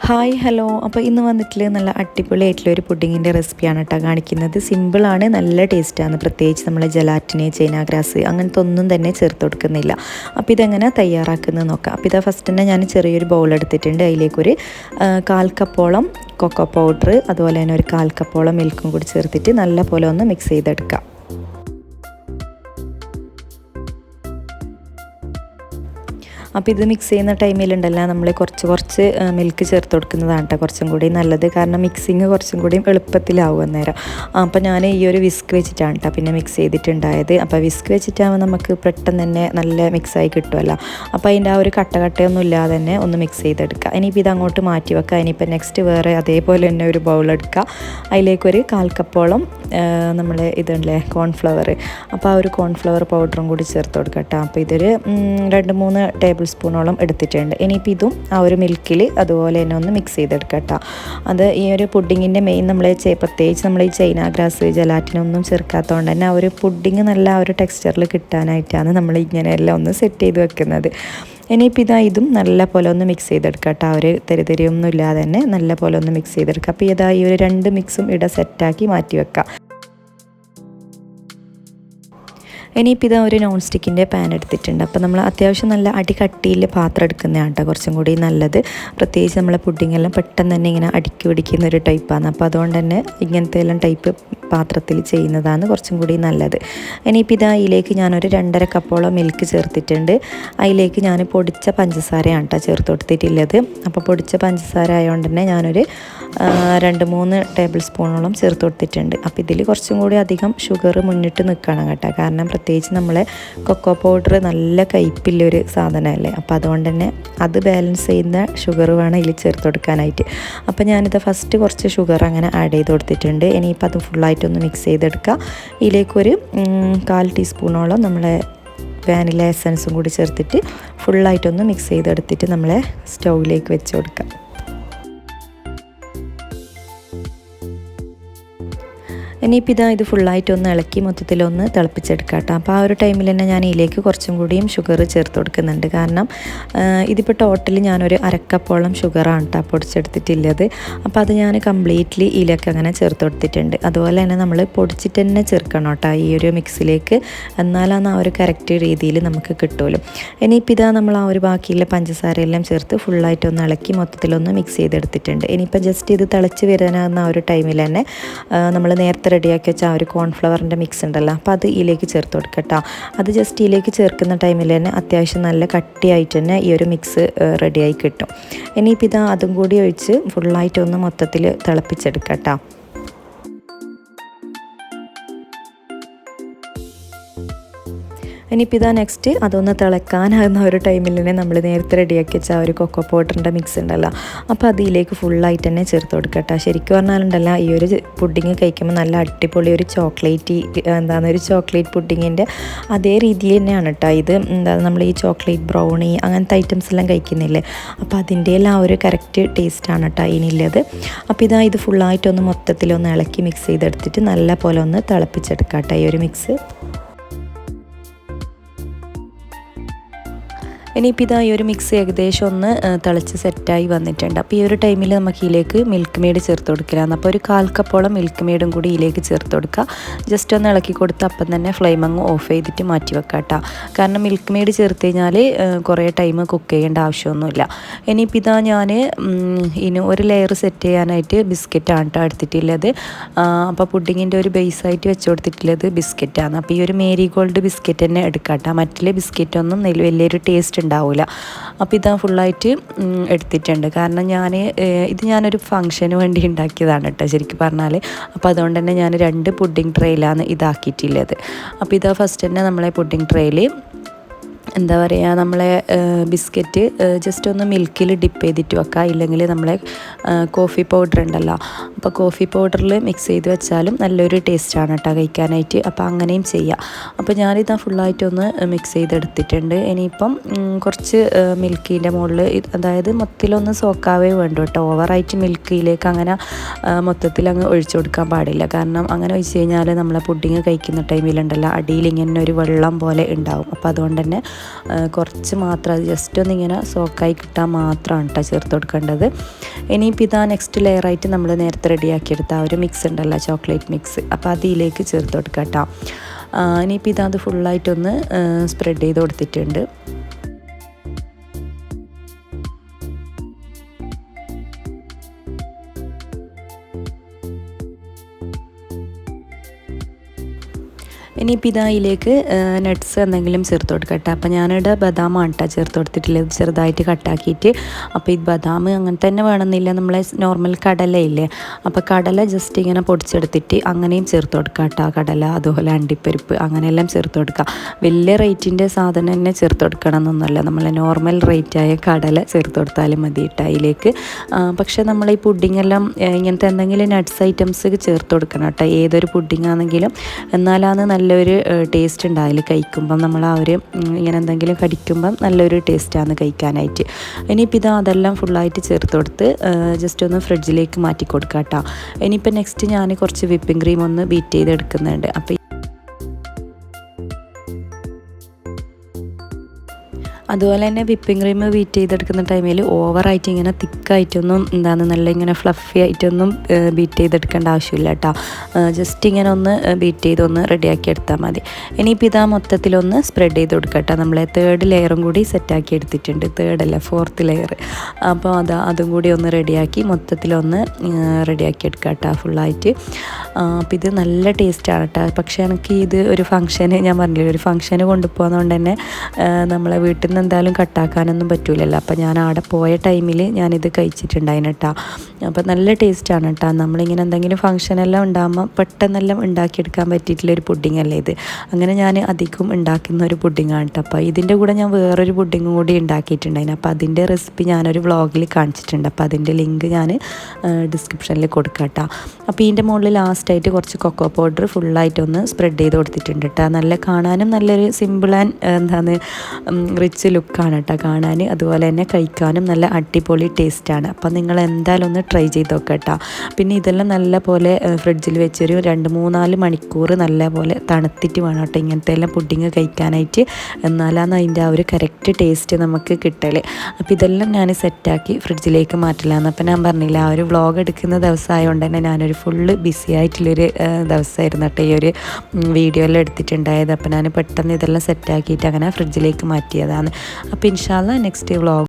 Hi hello. അപ്പോൾ ഇന്ന് വന്നിട്ടുള്ള നല്ല അടിപൊളിയായിട്ടുള്ള ഒരു പുഡിങ്ങിൻ്റെ റെസിപ്പിയാണ് കേട്ടോ കാണിക്കുന്നത്. സിമ്പിളാണ്, നല്ല ടേസ്റ്റാണ്. പ്രത്യേകിച്ച് നമ്മൾ ജലാറ്റിന്, ചൈന ഗ്രാസ് അങ്ങനത്തെ ഒന്നും തന്നെ ചേർത്ത് കൊടുക്കുന്നില്ല. അപ്പോൾ ഇതെങ്ങനെ തയ്യാറാക്കുന്നത് നോക്കാം. അപ്പോൾ ഇതാ ഫസ്റ്റ് തന്നെ ഞാൻ ചെറിയൊരു ബൗൾ എടുത്തിട്ടുണ്ട്. അതിലേക്കൊരു 1/4 കപ്പോളം കൊക്കോ പൗഡർ, അതുപോലെ തന്നെ ഒരു 1/4 കപ്പോളം മിൽക്കും കൂടി ചേർത്തിട്ട് നല്ല പോലെ ഒന്ന് മിക്സ് ചെയ്തെടുക്കാം. അപ്പോൾ ഇത് മിക്സ് ചെയ്യുന്ന ടൈമിലുണ്ടല്ലോ നമ്മൾ കുറച്ച് മിൽക്ക് ചേർത്ത് കൊടുക്കുന്നതാണ് കേട്ടോ കുറച്ചും കൂടി നല്ലത്. കാരണം മിക്സിങ് കുറച്ചും കൂടി എളുപ്പത്തിലാവും അന്നേരം. അപ്പോൾ ഞാൻ ഈ ഒരു വിസ്ക് വെച്ചിട്ടാണ് കേട്ടോ പിന്നെ മിക്സ് ചെയ്തിട്ടുണ്ടായത്. അപ്പോൾ വിസ്ക് വെച്ചിട്ടാകുമ്പോൾ നമുക്ക് പെട്ടെന്ന് തന്നെ നല്ല മിക്സായി കിട്ടുമല്ലോ. അപ്പോൾ അതിൻ്റെ ആ ഒരു കട്ടയൊന്നും ഇല്ലാതെ തന്നെ ഒന്ന് മിക്സ് ചെയ്തെടുക്കുക. ഇനിയിപ്പോൾ ഇത് അങ്ങോട്ട് മാറ്റി വെക്കുക. ഇനിയിപ്പോൾ നെക്സ്റ്റ് വേറെ അതേപോലെ തന്നെ ഒരു ബൗൾ എടുക്കുക. അതിലേക്കൊരു 1/4 കപ്പോളം നമ്മൾ ഇതുണ്ടല്ലേ കോൺഫ്ലവർ. അപ്പോൾ ആ ഒരു കോൺഫ്ലവർ പൗഡറും കൂടി ചേർത്ത് കൊടുക്കുക കേട്ടോ. അപ്പോൾ ഇതൊരു 2-3 ടേബിൾ സ്പൂണോളം എടുത്തിട്ടുണ്ട്. ഇനിയിപ്പോൾ ഇതും ആ ഒരു മിൽക്കിൽ അതുപോലെ തന്നെ ഒന്ന് മിക്സ് ചെയ്തെടുക്കുക കേട്ടോ. അത് ഈ ഒരു പുഡിങ്ങിൻ്റെ മെയിൻ നമ്മൾ പ്രത്യേകിച്ച് നമ്മൾ ഈ ചൈന ഗ്രാസ് ജലാറ്റിനൊന്നും ചേർക്കാത്തതുകൊണ്ട് തന്നെ ആ ഒരു പുഡിങ് നല്ല ആ ഒരു ടെക്സ്ചറിൽ കിട്ടാനായിട്ടാണ് നമ്മൾ ഇങ്ങനെയെല്ലാം ഒന്ന് സെറ്റ് ചെയ്ത് വെക്കുന്നത്. ഇനിയിപ്പോൾ ഇതും നല്ല പോലെ ഒന്ന് മിക്സ് ചെയ്തെടുക്കുക കേട്ടോ. ആ ഒരു തെരിയൊന്നും ഇല്ലാതെ തന്നെ നല്ല പോലെ ഒന്ന് മിക്സ് ചെയ്തെടുക്കുക. അപ്പോൾ ഈ ഒരു 2 മിക്സും സെറ്റാക്കി മാറ്റി വെക്കാം. ഇനിയിപ്പോൾ ഒരു നോൺ സ്റ്റിക്കിൻ്റെ പാൻ എടുത്തിട്ടുണ്ട്. അപ്പോൾ നമ്മൾ അത്യാവശ്യം നല്ല കട്ടിയിൽ പാത്രം എടുക്കുന്നതാണ് കേട്ടോ കുറച്ചും കൂടി നല്ലത്. പ്രത്യേകിച്ച് നമ്മളെ പുഡിങ്ങെല്ലാം പെട്ടെന്ന് തന്നെ ഇങ്ങനെ അടുക്കി പിടിക്കുന്ന ഒരു ടൈപ്പാണ്. അപ്പോൾ അതുകൊണ്ട് തന്നെ ഇങ്ങനത്തെ എല്ലാം ടൈപ്പ് പാത്രത്തിൽ ചെയ്യുന്നതാണ് കുറച്ചും കൂടി നല്ലത്. ഇനിയിപ്പോൾ അതിലേക്ക് ഞാനൊരു 2.5 കപ്പോളം മിൽക്ക് ചേർത്തിട്ടുണ്ട്. അതിലേക്ക് ഞാൻ പൊടിച്ച പഞ്ചസാരയാണ് കേട്ടോ ചേർത്ത് കൊടുത്തിട്ടുള്ളത്. അപ്പോൾ പൊടിച്ച പഞ്ചസാര ആയതുകൊണ്ട് തന്നെ ഞാനൊരു 2-3 ടേബിൾ സ്പൂണോളം ചേർത്ത് കൊടുത്തിട്ടുണ്ട്. അപ്പോൾ ഇതിൽ കുറച്ചും കൂടി അധികം ഷുഗർ മുന്നിട്ട് നിൽക്കണം കേട്ടോ. കാരണം പ്രത്യേകിച്ച് നമ്മളെ കൊക്കോ പൗഡർ നല്ല കയ്പില്ലൊരു സാധനമല്ലേ. അപ്പോൾ അതുകൊണ്ട് തന്നെ അത് ബാലൻസ് ചെയ്യുന്ന ഷുഗർ വേണം ഇതിൽ ചേർത്ത് കൊടുക്കാനായിട്ട്. അപ്പോൾ ഞാനിത് ഫസ്റ്റ് കുറച്ച് ഷുഗർ അങ്ങനെ ആഡ് ചെയ്ത് കൊടുത്തിട്ടുണ്ട്. ഇനിയിപ്പോൾ അത് ഫുള്ളായിട്ടൊന്ന് മിക്സ് ചെയ്തെടുക്കുക. ഇതിലേക്കൊരു 1/4 ടീസ്പൂണോളം നമ്മളെ വാനില എസൻസും കൂടി ചേർത്തിട്ട് ഫുള്ളായിട്ടൊന്ന് മിക്സ് ചെയ്തെടുത്തിട്ട് നമ്മളെ സ്റ്റൗവിലേക്ക് വെച്ച് കൊടുക്കുക. ഇനിയിപ്പോൾ ഇത് ഫുള്ളായിട്ടൊന്ന് ഇളക്കി മൊത്തത്തിലൊന്ന് തിളപ്പിച്ചെടുക്കാം കേട്ടോ. അപ്പോൾ ആ ഒരു ടൈമിൽ തന്നെ ഞാൻ ഇതിലേക്ക് കുറച്ചും കൂടിയും ഷുഗർ ചേർത്ത് കൊടുക്കുന്നുണ്ട്. കാരണം ഇതിപ്പോൾ ടോട്ടലി ഞാനൊരു 1/2 കപ്പോളം ഷുഗറാണ് കേട്ടോ പൊടിച്ചെടുത്തിട്ടുള്ളത്. അപ്പോൾ അത് ഞാൻ കംപ്ലീറ്റ്ലി ഇതിലേക്ക് അങ്ങനെ ചേർത്ത് കൊടുത്തിട്ടുണ്ട്. അതുപോലെ തന്നെ നമ്മൾ പൊടിച്ചിട്ട് തന്നെ ചേർക്കണം കേട്ടോ ഈ ഒരു മിക്സിലേക്ക്. എന്നാലാണ് ആ ഒരു കറക്റ്റ് രീതിയിൽ നമുക്ക് കിട്ടുമല്ലോ. ഇനിയിപ്പോൾ നമ്മൾ ആ ഒരു ബാക്കിയുള്ള പഞ്ചസാരയെല്ലാം ചേർത്ത് ഫുള്ളായിട്ടൊന്ന് ഇളക്കി മൊത്തത്തിലൊന്ന് മിക്സ് ചെയ്തെടുത്തിട്ടുണ്ട്. ഇനിയിപ്പോൾ ജസ്റ്റ് ഇത് തിളച്ച് വരാനാകുന്ന ആ ഒരു ടൈമിൽ തന്നെ നമ്മൾ നേരത്തെ റെഡിയാക്കി വെച്ച ആ ഒരു കോൺഫ്ലവറിൻ്റെ മിക്സ് ഉണ്ടല്ലോ, അപ്പോൾ അത് ഇതിലേക്ക് ചേർത്ത് കൊടുക്കട്ടോ. അത് ജസ്റ്റ് ഇതിലേക്ക് ചേർക്കുന്ന ടൈമിൽ തന്നെ അത്യാവശ്യം നല്ല കട്ടിയായിട്ട് തന്നെ ഈ ഒരു മിക്സ് റെഡിയായി കിട്ടും. ഇനിയിപ്പോൾ അതും കൂടി ഒഴിച്ച് ഫുള്ളായിട്ടൊന്ന് മൊത്തത്തിൽ തിളപ്പിച്ചെടുക്കട്ടോ. ഇനിയിപ്പോൾ നെക്സ്റ്റ് അതൊന്ന് തിളക്കാനാകുന്ന ഒരു ടൈമിൽ തന്നെ നമ്മൾ നേരത്തെ റെഡിയാക്കി വെച്ച ആ ഒരു കൊക്കോ പൗഡറിൻ്റെ മിക്സ് ഉണ്ടല്ലോ, അപ്പോൾ അതിലേക്ക് ഫുള്ളായിട്ട് തന്നെ ചേർത്ത് കൊടുക്കട്ടോ. ശരിക്കും പറഞ്ഞാലുണ്ടല്ലോ ഈ ഒരു പുഡിങ് കഴിക്കുമ്പോൾ നല്ല അടിപൊളി ഒരു ഒരു ചോക്ലേറ്റ് പുഡിങ്ങിൻ്റെ അതേ രീതിയിൽ തന്നെയാണ് കേട്ടോ ഇത്. നമ്മൾ ഈ ചോക്ലേറ്റ് ബ്രൗണി അങ്ങനത്തെ ഐറ്റംസ് എല്ലാം കഴിക്കുന്നില്ലേ, അപ്പോൾ അതിൻ്റെ എല്ലാം ആ ഒരു കറക്റ്റ് ടേസ്റ്റാണ് കേട്ടോ ഇതിനുള്ളത്. അപ്പോൾ ഇത് ഫുള്ളായിട്ടൊന്ന് മൊത്തത്തിലൊന്ന് ഇളക്കി മിക്സ് ചെയ്തെടുത്തിട്ട് നല്ല പോലെ ഒന്ന് തിളപ്പിച്ചെടുക്കാം കേട്ടോ ഈ ഒരു മിക്സ്. ഇനിയിപ്പോൾ ഈ ഒരു മിക്സ് ഏകദേശം ഒന്ന് തിളച്ച് സെറ്റായി വന്നിട്ടുണ്ട്. അപ്പോൾ ഈ ഒരു ടൈമിൽ നമുക്ക് ഇതിലേക്ക് മിൽക്ക് മെയ്ഡ് ചേർത്ത് കൊടുക്കലാണ്. അപ്പോൾ ഒരു 1/4 കപ്പോളം മിൽക്ക് മെയ്ഡും കൂടി ഇതിലേക്ക് ചേർത്ത് കൊടുക്കുക. ജസ്റ്റ് ഒന്ന് ഇളക്കി കൊടുത്ത് അപ്പം തന്നെ ഫ്ലെയിം അങ്ങ് ഓഫ് ചെയ്തിട്ട് മാറ്റി വെക്കാം കേട്ടോ. കാരണം മിൽക്ക് മെയ്ഡ് ചേർത്ത് കഴിഞ്ഞാൽ കുറേ ടൈം കുക്ക് ചെയ്യേണ്ട ആവശ്യമൊന്നുമില്ല. ഇനിയിപ്പോൾ ഞാൻ ഇനി ഒരു ലെയർ സെറ്റ് ചെയ്യാനായിട്ട് ബിസ്ക്കറ്റാണ് കേട്ടോ എടുത്തിട്ടുള്ളത്. അപ്പോൾ പുഡിങ്ങിൻ്റെ ഒരു ബേസായിട്ട് വെച്ച് കൊടുത്തിട്ടുള്ളത് ബിസ്ക്കറ്റാണ്. അപ്പോൾ ഈ ഒരു മേരി ഗോൾഡ് ബിസ്ക്കറ്റ് തന്നെ എടുക്കാം കേട്ടോ. മറ്റുള്ള ബിസ്ക്കറ്റൊന്നും വലിയൊരു ടേസ്റ്റ് ഉണ്ടാവില്ല. അപ്പോൾ ഫുള്ളായിട്ട് എടുത്തിട്ടുണ്ട്. കാരണം ഞാനൊരു ഫംഗ്ഷന് വേണ്ടി ഉണ്ടാക്കിയതാണ് കേട്ടോ ശരിക്കും പറഞ്ഞാൽ. അപ്പോൾ അതുകൊണ്ട് തന്നെ ഞാൻ 2 പുഡിങ് ട്രേയിലാണ് ഇതാക്കിയിട്ടുള്ളത്. അപ്പോൾ ഫസ്റ്റ് തന്നെ നമ്മളെ പുഡിങ് ട്രേയിൽ എന്താ പറയുക നമ്മളെ ബിസ്ക്കറ്റ് ജസ്റ്റ് ഒന്ന് മിൽക്കിൽ ഡിപ്പ് ചെയ്തിട്ട് വെക്കുക. ഇല്ലെങ്കിൽ നമ്മളെ കോഫി പൗഡർ ഉണ്ടല്ലോ, അപ്പോൾ കോഫി പൗഡറിൽ മിക്സ് ചെയ്ത് വെച്ചാലും നല്ലൊരു ടേസ്റ്റാണ് കേട്ടോ കഴിക്കാനായിട്ട്. അപ്പോൾ അങ്ങനെയും ചെയ്യാം. അപ്പോൾ ഫുള്ളായിട്ടൊന്ന് മിക്സ് ചെയ്തെടുത്തിട്ടുണ്ട്. ഇനിയിപ്പം കുറച്ച് മിൽക്കിൻ്റെ മുകളിൽ അതായത് മൊത്തത്തിലൊന്ന് സോക്കാവേ വേണ്ടു കേട്ടോ. ഓവറായിട്ട് മിൽക്കിലേക്ക് അങ്ങനെ മൊത്തത്തിൽ അങ്ങ് ഒഴിച്ചു കൊടുക്കാൻ പാടില്ല. കാരണം അങ്ങനെ ഒഴിച്ച് കഴിഞ്ഞാൽ നമ്മളെ പുഡിങ് കഴിക്കുന്ന ടൈമിലുണ്ടല്ലോ അടിയിൽ ഇങ്ങനെ ഒരു വെള്ളം പോലെ ഉണ്ടാവും. അപ്പോൾ അതുകൊണ്ട് തന്നെ കുറച്ച് മാത്രം അത് ജസ്റ്റ് ഒന്നിങ്ങനെ സോക്കായി കിട്ടാൻ മാത്രമാണ് കേട്ടോ ചേർത്ത് കൊടുക്കേണ്ടത്. ഇനിയിപ്പോൾ ഇതാ നെക്സ്റ്റ് ലെയറായിട്ട് നമ്മൾ നേരത്തെ റെഡിയാക്കിയെടുത്ത ആ ഒരു മിക്സ് ഉണ്ടല്ലോ, ചോക്ലേറ്റ് മിക്സ്, അപ്പോൾ അതിലേക്ക് ചേർത്ത് കൊടുക്കാം കേട്ടോ. ഇനിയിപ്പോൾ ഇതാത് ഫുള്ളായിട്ടൊന്ന് സ്പ്രെഡ് ചെയ്ത് കൊടുത്തിട്ടുണ്ട്. ഇനിയിപ്പോൾ ഇതിലേക്ക് നട്ട്സ് എന്തെങ്കിലും ചേർത്ത് കൊടുക്കാം കേട്ടോ. അപ്പോൾ ഞാനിവിടെ ബദാമാണ് കേട്ടോ ചേർത്ത് കൊടുത്തിട്ടുള്ളത്, ചെറുതായിട്ട് കട്ടാക്കിയിട്ട്. അപ്പോൾ ഈ ബദാം അങ്ങനെ തന്നെ വേണമെന്നില്ല, നമ്മളെ നോർമൽ കടലയില്ലേ, അപ്പോൾ കടല ജസ്റ്റ് ഇങ്ങനെ പൊടിച്ചെടുത്തിട്ട് അങ്ങനെയും ചേർത്ത് കൊടുക്കാം കേട്ടോ. കടല അതുപോലെ അണ്ടിപ്പരിപ്പ് അങ്ങനെയെല്ലാം ചേർത്ത് കൊടുക്കുക. വലിയ റേറ്റിൻ്റെ സാധനം തന്നെ ചേർത്ത് കൊടുക്കണം എന്നൊന്നുമല്ല, നമ്മളെ നോർമൽ റേറ്റായ കടല ചേർത്ത് കൊടുത്താലും മതി കേട്ടോ അതിലേക്ക്. പക്ഷേ നമ്മൾ ഈ പുഡിങ്ങെല്ലാം ഇങ്ങനത്തെ എന്തെങ്കിലും നട്ട്സ് ഐറ്റംസ് ചേർത്ത് കൊടുക്കണം കേട്ടോ, ഏതൊരു പുഡിങ് ആണെങ്കിലും. എന്നാലാണ് നല്ലൊരു ടേസ്റ്റ് ഉണ്ടാവില്ല കഴിക്കുമ്പം, നമ്മൾ ആ ഒരു ഇങ്ങനെ എന്തെങ്കിലും കടിക്കുമ്പം നല്ലൊരു ടേസ്റ്റാണ് കഴിക്കാനായിട്ട്. ഇനിയിപ്പോൾ ഇത് അതെല്ലാം ഫുള്ളായിട്ട് ചേർത്ത് കൊടുത്ത് ജസ്റ്റ് ഒന്ന് ഫ്രിഡ്ജിലേക്ക് മാറ്റി കൊടുക്കാം കേട്ടോ. ഇനിയിപ്പോൾ നെക്സ്റ്റ് ഞാൻ കുറച്ച് വിപ്പിംഗ് ക്രീം ഒന്ന് ബീറ്റ് ചെയ്തെടുക്കുന്നുണ്ട്. അപ്പോൾ അതുപോലെ തന്നെ വിപ്പിംഗ് ക്രീം ബീറ്റ് ചെയ്തെടുക്കുന്ന ടൈമിൽ ഓവറായിട്ട് ഇങ്ങനെ തിക്കായിട്ടൊന്നും നല്ല ഇങ്ങനെ ഫ്ലഫി ആയിട്ടൊന്നും ബീറ്റ് ചെയ്തെടുക്കേണ്ട ആവശ്യമില്ല കേട്ടോ. ജസ്റ്റ് ഇങ്ങനെ ഒന്ന് ബീറ്റ് ചെയ്തൊന്ന് റെഡിയാക്കി എടുത്താൽ മതി. ഇനിയിപ്പോൾ ഇതാ മൊത്തത്തിലൊന്ന് സ്പ്രെഡ് ചെയ്ത് കൊടുക്കുക കേട്ടോ. നമ്മളെ 3rd ലെയറും കൂടി സെറ്റാക്കി എടുത്തിട്ടുണ്ട്, 3rd അല്ല 4th ലെയർ. അപ്പോൾ അതും കൂടി ഒന്ന് റെഡിയാക്കി മൊത്തത്തിലൊന്ന് റെഡിയാക്കി എടുക്കുക കേട്ടോ ഫുള്ളായിട്ട്. അപ്പോൾ ഇത് നല്ല ടേസ്റ്റാണ് കേട്ടോ. പക്ഷേ എനിക്ക് ഇത് ഒരു ഫംഗ്ഷന്, ഞാൻ പറഞ്ഞില്ലേ ഒരു ഫംഗ്ഷന് കൊണ്ടുപോകുന്നതുകൊണ്ട് തന്നെ നമ്മളെ വീട്ടിൽ നിന്ന് എന്തായാലും കട്ടാക്കാനൊന്നും പറ്റൂലല്ലോ. അപ്പോൾ ഞാൻ അവിടെ പോയ ടൈമിൽ ഞാനിത് കഴിച്ചിട്ടുണ്ടായിന് കേട്ടോ. അപ്പോൾ നല്ല ടേസ്റ്റാണ് കേട്ടോ. നമ്മളിങ്ങനെ എന്തെങ്കിലും ഫംഗ്ഷനെല്ലാം ഉണ്ടാകുമ്പോൾ പെട്ടെന്നെല്ലാം ഉണ്ടാക്കിയെടുക്കാൻ പറ്റിയിട്ടുള്ളൊരു പുഡിംഗ് അല്ലേ ഇത്. അങ്ങനെ ഞാൻ അധികം ഉണ്ടാക്കുന്ന ഒരു പുഡിങ്ങാണ് കേട്ടോ. അപ്പോൾ ഇതിൻ്റെ കൂടെ ഞാൻ വേറൊരു പുഡിങ്ങും കൂടി ഉണ്ടാക്കിയിട്ടുണ്ടായിരുന്നു. അപ്പോൾ അതിൻ്റെ റെസിപ്പി ഞാനൊരു വ്ളോഗിൽ കാണിച്ചിട്ടുണ്ട്. അപ്പോൾ അതിൻ്റെ ലിങ്ക് ഞാൻ ഡിസ്ക്രിപ്ഷനിൽ കൊടുക്കാം കേട്ടോ. അപ്പോൾ ഇതിൻ്റെ മുകളിൽ ലാസ്റ്റായിട്ട് കുറച്ച് കൊക്കോ പൗഡർ ഫുള്ളായിട്ടൊന്ന് സ്പ്രെഡ് ചെയ്ത് കൊടുത്തിട്ടുണ്ട് കേട്ടോ. നല്ല കാണാനും നല്ലൊരു സിമ്പിൾ ആൻഡ് റിച്ച് ലുക്കാണ് കേട്ടോ കാണാൻ. അതുപോലെ തന്നെ കഴിക്കാനും നല്ല അടിപൊളി ടേസ്റ്റാണ്. അപ്പോൾ നിങ്ങൾ എന്തായാലും ഒന്ന് ട്രൈ ചെയ്ത് നോക്കുക കേട്ടോ. പിന്നെ ഇതെല്ലാം നല്ല പോലെ ഫ്രിഡ്ജിൽ വെച്ചൊരു 2-3-4 മണിക്കൂർ നല്ല പോലെ തണുത്തിട്ട് വേണം കേട്ടോ ഇങ്ങനത്തെ എല്ലാം പുഡിങ് കഴിക്കാനായിട്ട്. എന്നാലാണ് അതിൻ്റെ ആ ഒരു കറക്റ്റ് ടേസ്റ്റ് നമുക്ക് കിട്ടൽ. അപ്പോൾ ഇതെല്ലാം ഞാൻ സെറ്റാക്കി ഫ്രിഡ്ജിലേക്ക് മാറ്റില്ലാന്ന്. അപ്പോൾ ഞാൻ പറഞ്ഞില്ല, ആ ഒരു വ്ളോഗ് എടുക്കുന്ന ദിവസമായതുകൊണ്ട് തന്നെ ഞാനൊരു ഫുള്ള് ബിസി ആയിട്ടുള്ളൊരു ദിവസമായിരുന്നു കേട്ടോ ഈ ഒരു വീഡിയോ എല്ലാം എടുത്തിട്ടുണ്ടായത്. അപ്പോൾ ഞാൻ പെട്ടെന്ന് ഇതെല്ലാം സെറ്റാക്കിയിട്ട് അങ്ങനെ ഫ്രിഡ്ജിലേക്ക് മാറ്റിയതാണ്. അപ്പോൾ ഇൻഷാ അല്ലാഹ് നെക്സ്റ്റ് വ്ളോഗ്